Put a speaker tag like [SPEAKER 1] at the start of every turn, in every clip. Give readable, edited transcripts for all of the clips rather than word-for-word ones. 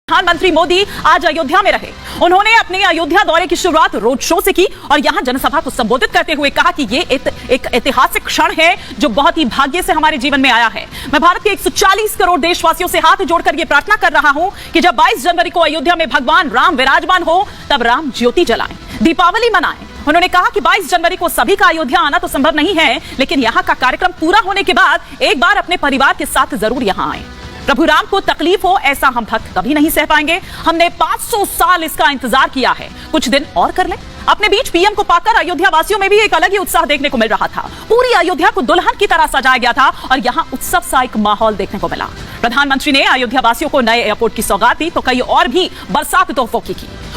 [SPEAKER 1] प्रधानमंत्री मोदी आज अयोध्या में रहे। उन्होंने अपने अयोध्या दौरे की शुरुआत रोड शो से की और यहां जनसभा को संबोधित करते हुए कहा कि ये एक ऐतिहासिक क्षण है जो बहुत ही भाग्य से हमारे जीवन में आया है। मैं भारत के 140 करोड़ देशवासियों से हाथ जोड़कर ये प्रार्थना कर रहा हूं कि जब 22 जनवरी को अयोध्या में भगवान राम विराजमान हो तब राम ज्योति जलाएं, दीपावली मनाएं। उन्होंने कहा कि 22 जनवरी को सभी का अयोध्या आना तो संभव नहीं है, लेकिन यहाँ का कार्यक्रम पूरा होने के बाद एक बार अपने परिवार के साथ जरूर यहाँ आए। प्रभु राम को तकलीफ हो ऐसा हम भक्त कभी नहीं सह पाएंगे। हमने 500 साल इसका इंतजार किया है, कुछ दिन और कर लें। अपने बीच पीएम को पाकर अयोध्या वासियों में भी एक अलग ही उत्साह देखने को मिल रहा था। पूरी अयोध्या को दुल्हन की तरह सजाया गया था और यहाँ उत्सव सा एक माहौल देखने को मिला। प्रधानमंत्री ने अयोध्या वासियों को नए एयरपोर्ट की सौगात दी तो कई और भी बरसात तोहफों की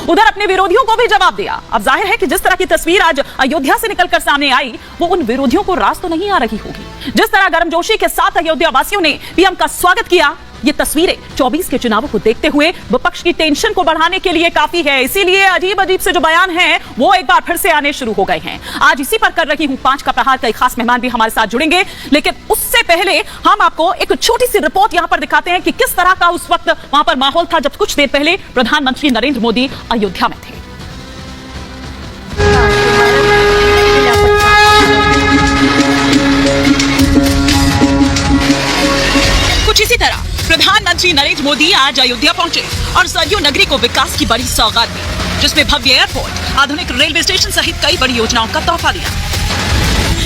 [SPEAKER 1] उधर अपने विरोधियों को भी जवाब दिया। अब जाहिर है कि जिस तरह की तस्वीर आज अयोध्या से निकलकर सामने आई वो उन विरोधियों को रास तो नहीं आ रही होगी। जिस तरह गर्मजोशी के साथ अयोध्या वासियों ने पीएम का स्वागत किया, ये तस्वीरें 24 के चुनावों को देखते हुए विपक्ष की टेंशन को बढ़ाने के लिए काफी है। इसीलिए अजीब अजीब से जो बयान हैं वो एक बार फिर से आने शुरू हो गए हैं। आज इसी पर कर रही हूं 5 का प्रहार। कई खास मेहमान भी हमारे साथ जुड़ेंगे, लेकिन उससे पहले हम आपको एक छोटी सी रिपोर्ट यहां पर दिखाते हैं कि किस तरह का उस वक्त वहां पर माहौल था जब कुछ देर पहले प्रधानमंत्री नरेंद्र मोदी अयोध्या में थे। कुछ इसी तरह प्रधानमंत्री नरेंद्र मोदी आज अयोध्या पहुंचे और सरयू नगरी को विकास की बड़ी सौगात दी, जिसमें भव्य एयरपोर्ट, आधुनिक रेलवे स्टेशन सहित कई बड़ी योजनाओं का तोहफा दिया।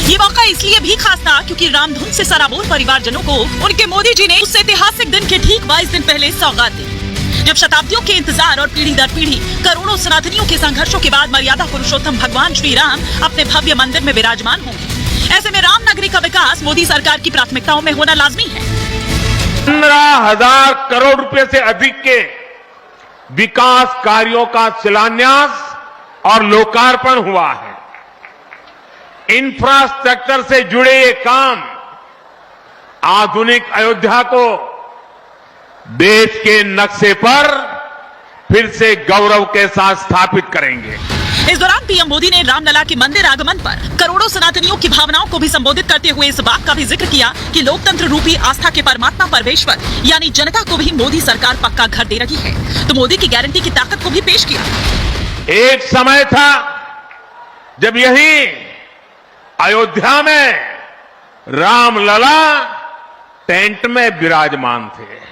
[SPEAKER 1] ये मौका इसलिए भी खास था क्योंकि रामधुन से सराबोर परिवारजनों को उनके मोदी जी ने उस ऐतिहासिक दिन के ठीक 22 दिन पहले सौगात दी, जब शताब्दियों के इंतजार और पीढ़ी दर पीढ़ी करोड़ों सनातनियों के संघर्षों के बाद मर्यादा पुरुषोत्तम भगवान श्री राम अपने भव्य मंदिर में विराजमान होंगे। ऐसे में राम नगरी का विकास मोदी सरकार की प्राथमिकताओं में होना लाजमी है।
[SPEAKER 2] 15,000 करोड़ रुपए से अधिक के विकास कार्यों का शिलान्यास और लोकार्पण हुआ है। इंफ्रास्ट्रक्चर से जुड़े ये काम आधुनिक अयोध्या को देश के नक्शे पर फिर से गौरव के साथ स्थापित करेंगे।
[SPEAKER 1] इस दौरान पीएम मोदी ने रामलला के मंदिर आगमन पर करोड़ों सनातनियों की भावनाओं को भी संबोधित करते हुए इस बात का भी जिक्र किया कि लोकतंत्र रूपी आस्था के परमात्मा परमेश्वर यानी जनता को भी मोदी सरकार पक्का घर दे रही है, तो मोदी की गारंटी की ताकत को भी पेश किया।
[SPEAKER 2] एक समय था जब यही अयोध्या में रामलला टेंट में विराजमान थे।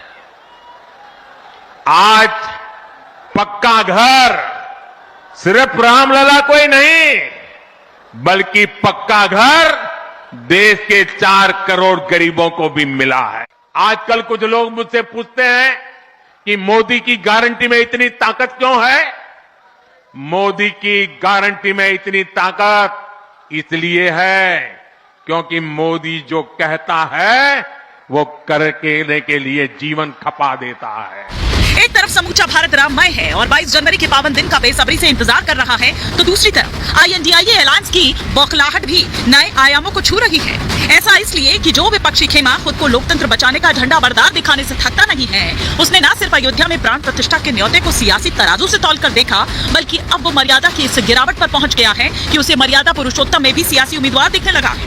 [SPEAKER 2] आज पक्का घर सिर्फ रामलला को ही नहीं बल्कि पक्का घर देश के 4 करोड़ गरीबों को भी मिला है। आजकल कुछ लोग मुझसे पूछते हैं कि मोदी की गारंटी में इतनी ताकत क्यों है। मोदी की गारंटी में इतनी ताकत इसलिए है क्योंकि मोदी जो कहता है वो करने के लिए जीवन खपा देता है।
[SPEAKER 1] एक तरफ समूचा भारत राममय है और 22 जनवरी के पावन दिन का बेसब्री से इंतजार कर रहा है, तो दूसरी तरफ INDIA अलायंस की बौखलाहट भी नए आयामों को छू रही है। ऐसा इसलिए कि जो विपक्षी खेमा खुद को लोकतंत्र बचाने का झंडा बरदार दिखाने से थकता नहीं है, उसने न सिर्फ अयोध्या में प्राण प्रतिष्ठा के न्योते को सियासी तराजू से तौल कर देखा, बल्कि अब वो मर्यादा की इस गिरावट पर पहुंच गया है कि उसे मर्यादा पुरुषोत्तम में भी सियासी उम्मीदवार दिखने लगा है।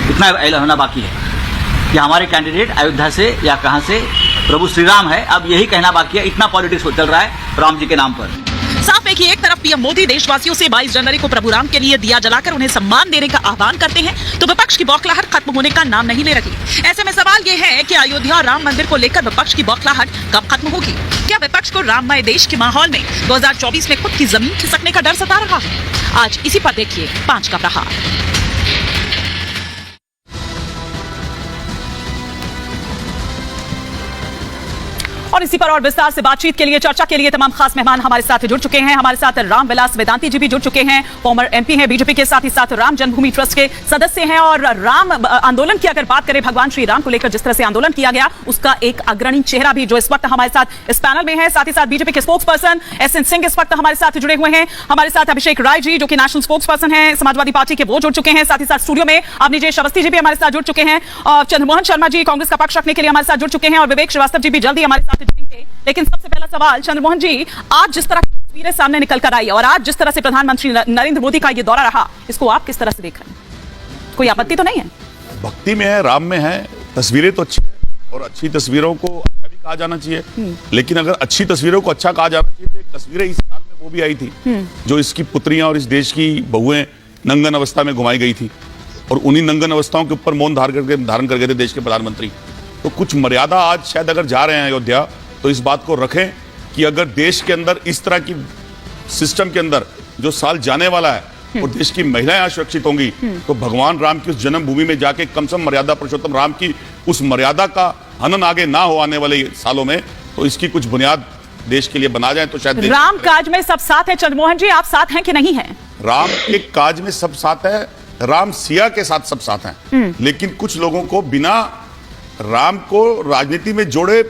[SPEAKER 3] इतना ऐलान होना बाकी है कि हमारे कैंडिडेट अयोध्या से या कहां से प्रभु श्री राम है, अब यही कहना बाकी है। इतना पॉलिटिक्स चल रहा है राम जी के नाम पर।
[SPEAKER 1] साफ है कि एक तरफ पीएम मोदी देशवासियों से 22 जनवरी को प्रभु राम के लिए दिया जलाकर उन्हें सम्मान देने का आह्वान करते हैं, तो विपक्ष की बौखलाहट खत्म होने का नाम नहीं ले रही। ऐसे में सवाल ये है कि अयोध्या और राम मंदिर को लेकर विपक्ष की बौखलाहट कब खत्म होगी? क्या विपक्ष को राममय देश के माहौल में 2024 में खुद की जमीन खिसकने का डर सता रहा है? आज इसी पर देखिए 5 का प्रहार। और इसी पर और विस्तार से बातचीत के लिए, चर्चा के लिए तमाम खास मेहमान हमारे साथ जुड़ चुके हैं। हमारे साथ रामविलास वेदांती जी भी जुड़ चुके हैं, फॉर्मर MP हैं बीजेपी के, साथ ही साथ राम जन्मभूमि ट्रस्ट के सदस्य हैं। और राम आंदोलन की अगर बात करें, भगवान श्री राम को लेकर जिस तरह से आंदोलन किया गया, उसका एक अग्रणी चेहरा भी जो इस वक्त हमारे साथ इस पैनल में है। साथ ही साथ बीजेपी के स्पोक्स पर्सन SN सिंह इस वक्त हमारे साथ जुड़े हुए हैं। हमारे साथ अभिषेक राय जी जो कि नेशनल स्पोक्स पर्सन है समाजवादी पार्टी के, वो जुड़ चुके हैं। साथ ही साथ स्टूडियो में अवनीश अवस्थी जी भी हमारे साथ जुड़ चुके हैं। और चंद्रमोहन शर्मा जी कांग्रेस का पक्ष रखने के लिए हमारे साथ जुड़ चुके हैं। और विवेक श्रीवास्तव जी भी जल्दी हमारे साथ जुड़ेंगे। लेकिन सबसे पहला सवाल चंद्रमोहन जी, आज जिस तरह की तस्वीरें सामने निकल कर आई और आज जिस तरह से प्रधानमंत्री नरेंद्र मोदी का ये दौरा रहा, इसको आप किस तरह से देख रहे हैं? कोई आपत्ति तो नहीं है?
[SPEAKER 4] भक्ति में है, राम में है, तस्वीरें तो अच्छी और अच्छी तस्वीरों को अच्छा भी कहा जाना चाहिए, लेकिन अगर अच्छी तस्वीरों को अच्छा कहा जाना चाहिए तो एक तस्वीरें इस साल में वो भी आई थी जो इसकी पुत्रियां और इस देश की बहुएं नंगन अवस्था में घुमाई गई थी, और उन्हीं नंगन अवस्थाओं के ऊपर मौन धारण कर गए थे देश के प्रधानमंत्री। तो कुछ मर्यादा आज शायद अगर जा रहे हैं अयोध्या तो इस बात को रखें कि अगर देश के अंदर इस तरह की सिस्टम के अंदर जो साल जाने वाला है और देश की महिलाएं असुरक्षित होंगी तो भगवान राम की उस जन्मभूमि में जाके कम से कम मर्यादा पुरुषोत्तम राम की उस मर्यादा का हनन आगे ना हो आने वाले सालों में, तो इसकी कुछ बुनियाद देश के लिए बना जाए तो शायद
[SPEAKER 1] राम काज में सब साथ है। चंद्रमोहन जी, आप साथ हैं कि नहीं हैं?
[SPEAKER 4] राम के काज में सब साथ है, राम सिया के साथ सब साथ हैं, लेकिन कुछ लोगों को बिना राम को राजनीति में जोड़े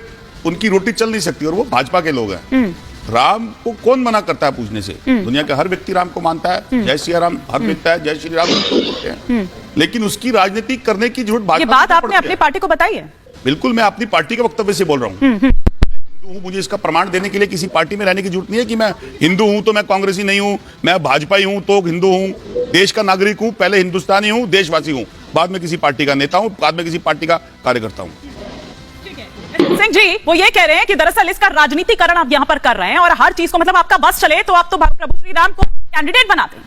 [SPEAKER 4] उनकी रोटी चल नहीं सकती, और वो भाजपा के लोग हैं। राम को कौन मना करता है पूछने से? दुनिया का हर व्यक्ति राम को मानता है, जय सिया राम हर व्यक्ति है, जय श्री राम बोलते हैं, लेकिन उसकी राजनीति करने की जरूरत भाजपा
[SPEAKER 1] ये बात आपने अपनी पार्टी को बताई है?
[SPEAKER 4] बिल्कुल, मैं अपनी पार्टी के वक्तव्य से बोल रहा हूँ। हिंदू हूं, मुझे इसका प्रमाण देने के लिए किसी पार्टी में रहने की जरूरत नहीं है कि मैं हिंदू हूं तो मैं कांग्रेसी नहीं हूं, मैं भाजपाई हूं तो हिंदू हूं, देश का नागरिक हूं, पहले हिंदुस्तानी हूं, देशवासी हूं, बाद में किसी पार्टी का नेता हूं, बाद में किसी पार्टी का कार्यकर्ता हूं।
[SPEAKER 1] सिंह जी, वो ये कह रहे हैं कि दरअसल इसका राजनीतिकरण आप यहां पर कर रहे हैं और हर चीज को मतलब आपका बस चले तो आप तो प्रभु श्री राम को कैंडिडेट बनाते हैं।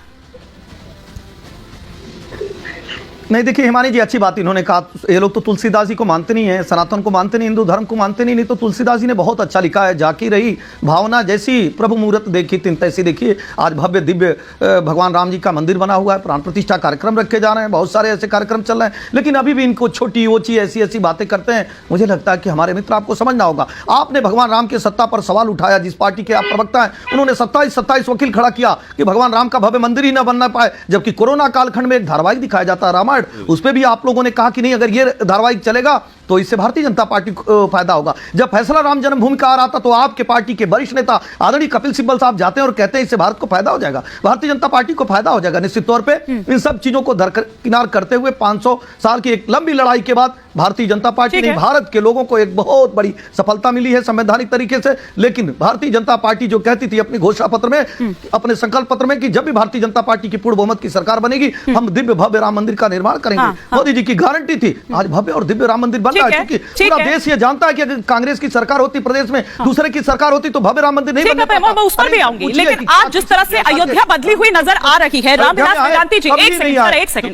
[SPEAKER 5] नहीं, देखिए हिमानी जी, अच्छी बात इन्होंने कहा। ये लोग तो तुलसीदास जी को मानते नहीं है, सनातन को मानते नहीं, हिंदू धर्म को मानते नहीं तो तुलसीदास जी ने बहुत अच्छा लिखा है, जाकी रही भावना जैसी प्रभु मूर्त देखी तिन तैसी। देखिए आज भव्य दिव्य भगवान राम जी का मंदिर बना हुआ है, प्राण प्रतिष्ठा कार्यक्रम रखे जा रहे हैं, बहुत सारे ऐसे कार्यक्रम चल रहे हैं, लेकिन अभी भी इनको छोटी ओची ऐसी ऐसी बातें करते हैं। मुझे लगता है कि हमारे मित्र, आपको समझना होगा, आपने भगवान राम की सत्ता पर सवाल उठाया, जिस पार्टी के आप प्रवक्ता हैं उन्होंने 27 वकील खड़ा किया कि भगवान राम का भव्य मंदिर ही न बनना पाए, जबकि कोरोना कालखंड में एक धारावाहिक दिखाया जाता है रामायण, उस पर भी आप लोगों ने कहा कि नहीं, अगर ये धारावाहिक चलेगा तो इससे भारतीय जनता पार्टी को फायदा होगा। जब फैसला राम जन्मभूमि का आ रहा था तो आपके पार्टी के वरिष्ठ नेता आदरणीय कपिल सिब्बल साहब जाते हैं और कहते हैं इससे भारत को फायदा हो जाएगा, भारतीय जनता पार्टी को फायदा हो जाएगा। निश्चित तौर पे इन सब चीजों को दरकिनार करते हुए 500 साल की एक लंबी लड़ाई के बाद भारतीय जनता पार्टी ने भारत के लोगों को एक बहुत बड़ी सफलता मिली है संवैधानिक तरीके से। लेकिन भारतीय जनता पार्टी जो कहती थी अपने घोषणा पत्र में, अपने संकल्प पत्र में, कि जब भी भारतीय जनता पार्टी की पूर्ण बहुमत की सरकार बनेगी हम दिव्य भव्य राम मंदिर का निर्माण करेंगे, मोदी जी की गारंटी थी। आज भव्य और दिव्य राम मंदिर बन रहा है, क्योंकि पूरा देश ये जानता है कि अगर कांग्रेस की सरकार होती प्रदेश में, दूसरे की सरकार होती तो भव्य राम मंदिर नहीं बनता।
[SPEAKER 1] मैं उस पर भी आऊंगी, लेकिन आज जिस तरह से अयोध्या बदली हुई नजर आ रही है, रामविलास वेदांती जी,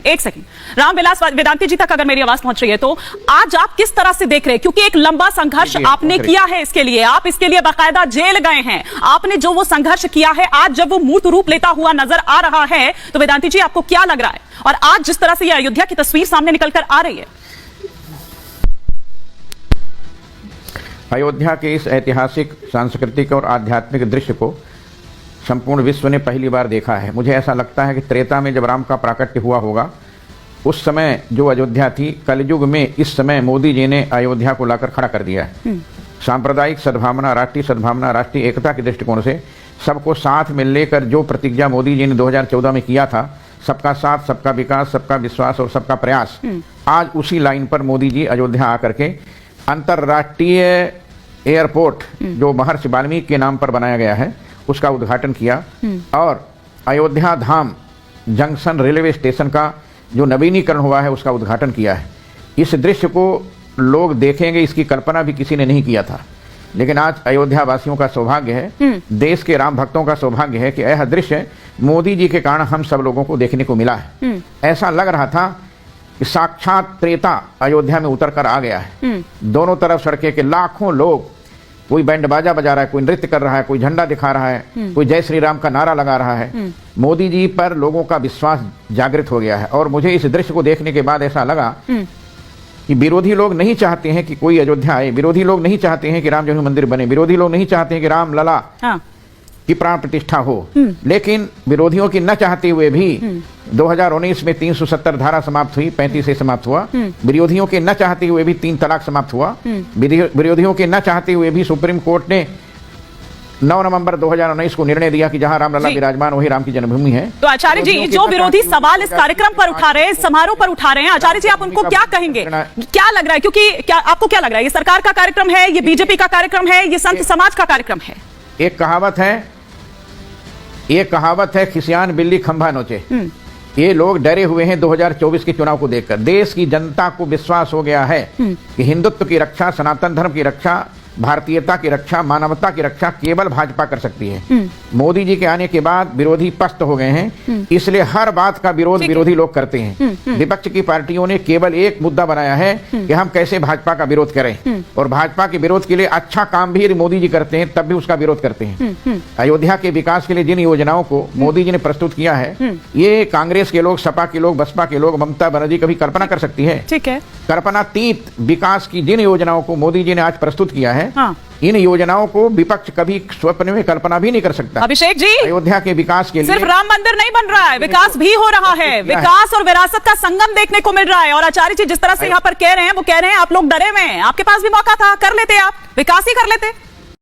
[SPEAKER 1] एक सेकंड, रामविलास वेदांती जी तक अगर मेरी आवाज पहुंच रही है तो आज आप किस तरह से देख रहे हैं? क्योंकि एक लंबा संघर्ष आपने किया है इसके लिए, आप इसके लिए बाकायदा जेल गए हैं, आपने जो वो संघर्ष किया है आज जब वो मूर्त रूप लेता हुआ नजर आ रहा है तो वेदांती जी आपको क्या लग रहा है? और आज जिस तरह से ये अयोध्या की तस्वीर सामने निकलकर आ रही है,
[SPEAKER 6] अयोध्या के इस ऐतिहासिक, सांस्कृतिक और आध्यात्मिक दृश्य को संपूर्ण विश्व ने पहली बार देखा है। मुझे ऐसा लगता है कि त्रेता में जब राम का प्राकट्य हुआ होगा उस समय जो अयोध्या थी, कलयुग में इस समय मोदी जी ने अयोध्या को लाकर खड़ा कर दिया है। सांप्रदायिक सद्भावना, राष्ट्रीय एकता के दृष्टिकोण से सबको साथ में लेकर जो प्रतिज्ञा मोदी जी ने 2014 में किया था, सबका साथ, सबका विकास, सबका विश्वास और सबका प्रयास, आज उसी लाइन पर मोदी जी अयोध्या आकर के अंतर्राष्ट्रीय एयरपोर्ट जो महर्षि वाल्मीकि के नाम पर बनाया गया है उसका उद्घाटन किया, और अयोध्या धाम जंक्शन रेलवे स्टेशन का जो नवीनीकरण हुआ है उसका उद्घाटन किया है। इस दृश्य को लोग देखेंगे, इसकी कल्पना भी किसी ने नहीं किया था, लेकिन आज अयोध्या वासियों का सौभाग्य है, देश के राम भक्तों का सौभाग्य है कि यह दृश्य मोदी जी के कारण हम सब लोगों को देखने को मिला है। ऐसा लग रहा था कि साक्षात त्रेता अयोध्या में उतर कर आ गया है। दोनों तरफ सड़कें के लाखों लोग, कोई बैंड बाजा बजा रहा है, कोई नृत्य कर रहा है, कोई झंडा दिखा रहा है, कोई जय श्री राम का नारा लगा रहा है। मोदी जी पर लोगों का विश्वास जागृत हो गया है। और मुझे इस दृश्य को देखने के बाद ऐसा लगा कि विरोधी लोग नहीं चाहते हैं कि कोई अयोध्या आए, विरोधी लोग नहीं चाहते हैं कि राम जन्म मंदिर बने, विरोधी लोग नहीं चाहते हैं कि राम लला की प्राण प्रतिष्ठा हो, लेकिन विरोधियों की न चाहते हुए भी 2019 में 370 धारा समाप्त हुई, 35 से समाप्त हुआ। विरोधियों के न चाहते हुए भी 3 तलाक समाप्त हुआ। विरोधियों के न चाहते हुए भी सुप्रीम कोर्ट ने 9 नवंबर 2019 को निर्णय दिया कि जहां रामलला विराजमान वही राम की जन्मभूमि है।
[SPEAKER 1] तो आचार्य जी, जो विरोधी सवाल इस कार्यक्रम पर उठा रहे हैं, समारोह पर उठा रहे हैं, आचार्य जी आप उनको क्या कहेंगे? क्या लग रहा है? क्योंकि क्या आपको क्या लग रहा है, ये सरकार का कार्यक्रम है, ये बीजेपी का कार्यक्रम है, ये संत समाज का कार्यक्रम है?
[SPEAKER 6] एक कहावत है खिसियान बिल्ली खंभा नोचे। ये लोग डरे हुए हैं 2024 के चुनाव को देखकर। देश की जनता को विश्वास हो गया है कि हिंदुत्व की रक्षा, सनातन धर्म की रक्षा भारतीयता की रक्षा, मानवता की रक्षा केवल भाजपा कर सकती है। मोदी जी के आने के बाद विरोधी पस्त हो गए हैं, इसलिए हर बात का विरोध विरोधी लोग करते हैं। विपक्ष की पार्टियों ने केवल एक मुद्दा बनाया है कि हम कैसे भाजपा का विरोध करें, और भाजपा के विरोध के लिए अच्छा काम भी मोदी जी करते हैं तब भी उसका विरोध करते हैं। अयोध्या के विकास के लिए जिन योजनाओं को मोदी जी ने प्रस्तुत किया है, ये कांग्रेस के लोग, सपा के लोग, बसपा के लोग, ममता बनर्जी कभी कल्पना कर सकती है?
[SPEAKER 1] ठीक है।
[SPEAKER 6] कल्पनातीत विकास की जिन योजनाओं को मोदी जी ने आज प्रस्तुत किया है,
[SPEAKER 1] हाँ।
[SPEAKER 6] इन योजनाओं को विपक्ष कभी स्वप्न में कल्पना भी नहीं कर सकता।
[SPEAKER 1] अभिषेक जी,
[SPEAKER 6] अयोध्या के विकास के लिए
[SPEAKER 1] सिर्फ राम मंदिर नहीं बन रहा है, विकास भी हो रहा है। विकास और विरासत का संगम देखने को मिल रहा है। और आचार्य जी जिस तरह से यहाँ पर कह रहे हैं, वो कह रहे हैं आप लोग डरे हुए हैं, आपके पास भी मौका था, कर लेते, आप विकास ही कर लेते।